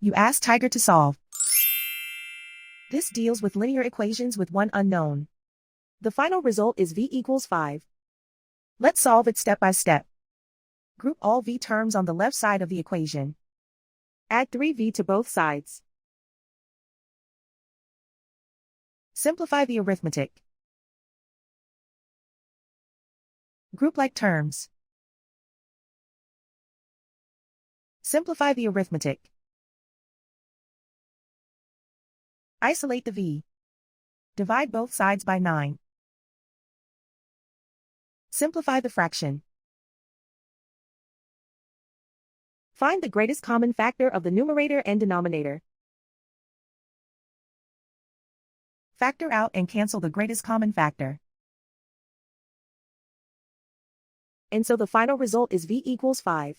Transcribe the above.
You ask Tiger to solve. This deals with linear equations with one unknown. The final result is v equals 5. Let's solve it step by step. Group all v terms on the left side of the equation. Add 3v to both sides. Simplify the arithmetic. Group like terms. Simplify the arithmetic. Isolate the v. Divide both sides by 9. Simplify the fraction. Find the greatest common factor of the numerator and denominator. Factor out and cancel the greatest common factor. And so the final result is v equals 5.